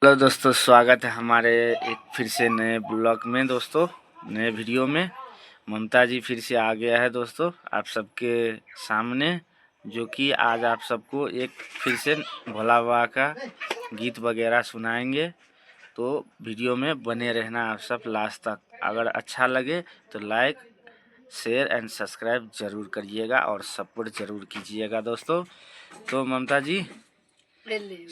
Hello दोस्तों, स्वागत है हमारे एक फिर से नए ब्लॉग में। दोस्तों, नए वीडियो में ममता जी फिर से आ गया है दोस्तों आप सबके सामने, जो कि आज आप सबको एक फिर से भोला बाबा का गीत वगैरह सुनाएंगे। तो वीडियो में बने रहना आप सब लास्ट तक। अगर अच्छा लगे तो लाइक, शेयर एंड सब्सक्राइब ज़रूर करिएगा और सपोर्ट ज़रूर कीजिएगा दोस्तों। तो ममता जी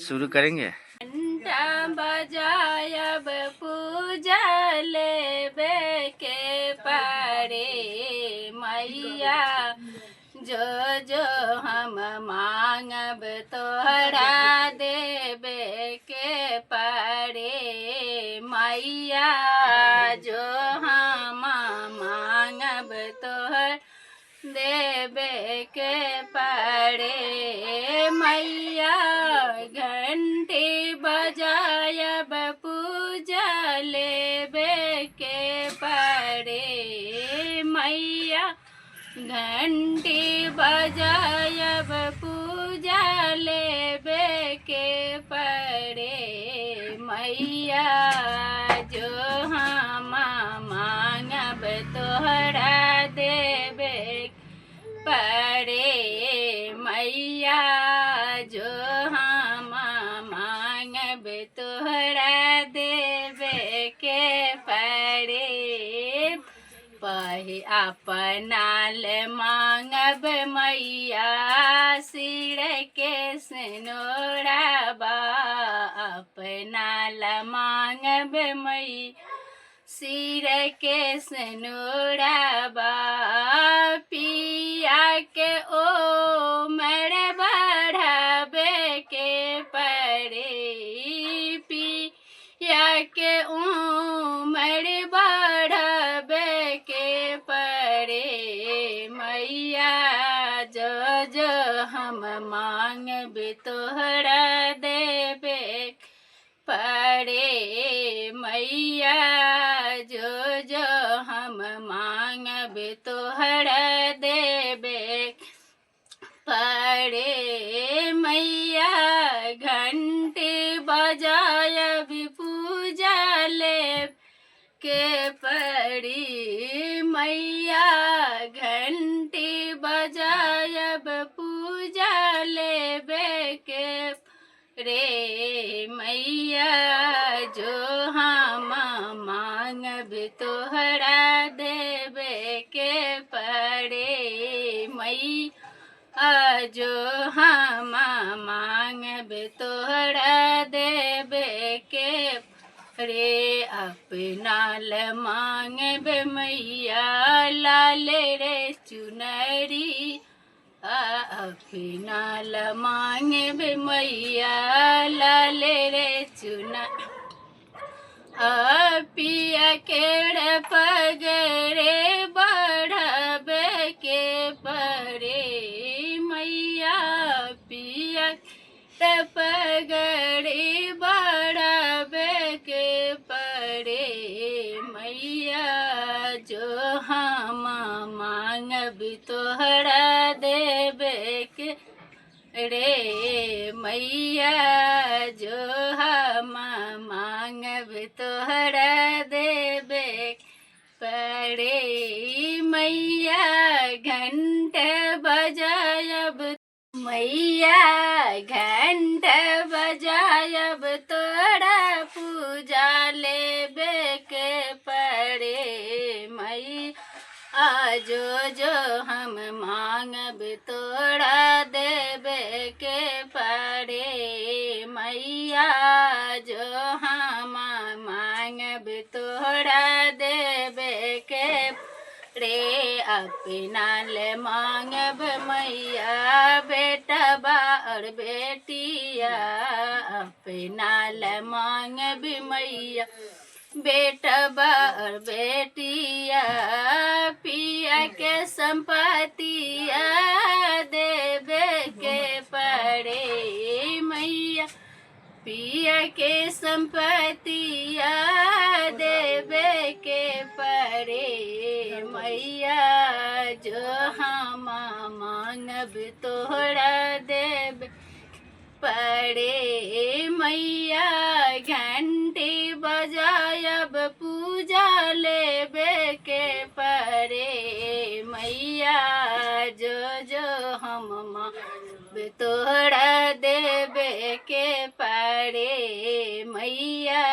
शुरू करेंगे। घंटा बजायब पूजा लेबे के पारे मैया, जो जो हम मांगब तोहरा देबे के पारे मैया, जो हम मांगब तोहर देबे के पारे मैया। घंटी बजायब पूजा लेबे के पारे मैया, घंटी बजायब पूजा लेबे के पारे मैया, जो हम मांगब तोहरा देबे पारे मैया, जो हम मांगब तोहरा देबे के पारे। पही अपनाल मांगब मैया, सिर के सिनोराबा अपनाल मांगब मैया, सिर के सिनोराबा पिया के ओ मेरे बढ़ाबे के परे, पिया के ओ मेरे बढ़ाबे के परे मैया, जो जो हम मांगब तोहरा देबे परे मैया, जो जो हम मांगब तोहरा देबे परे मैया। घंटी बजायब पूजा लेब के परी मैया, घंटी बजायब पूजा लेबे के रे मैया, जो हम मांगब तोहरा देबे के परे मैया, जो हम मांगब तोहरा देबे के रे। अपनाल मांगब मैया, लाल रे चुनरी, अपनाल मांगब मैया, लाल रे चुना पिया केड़ पगरे बढ़ाबे के परे मैया, पिया केड़ पगरे बढ़ाबे के परे मैया, जो हम मांगब तोहरा देबे के रे मैया, जो हम मांगब तोहरा देबे परे मैया। घंट बजायब मैया, घंट बजायब तोरा पूजा लेबे के परे मैया, जो जो हम मांगब तोरा देबे के परे मैया, जो हम मांगब तोरा देबे के रे। अपनाल मांगब मैया, बेटबा और बेटिया अपनाल मांगब मैया, बेटबा और बेटिया पिया के संपत्तिया देबे के परे मैया, पिया के संपत्तिया देबे के परे मैया, जो हम मांगब तोहरा देबे पड़े मैया घंटी बजायब पूजा लेबे के पड़े मैया जो जो हम तोड़ा देबे के पड़े मैया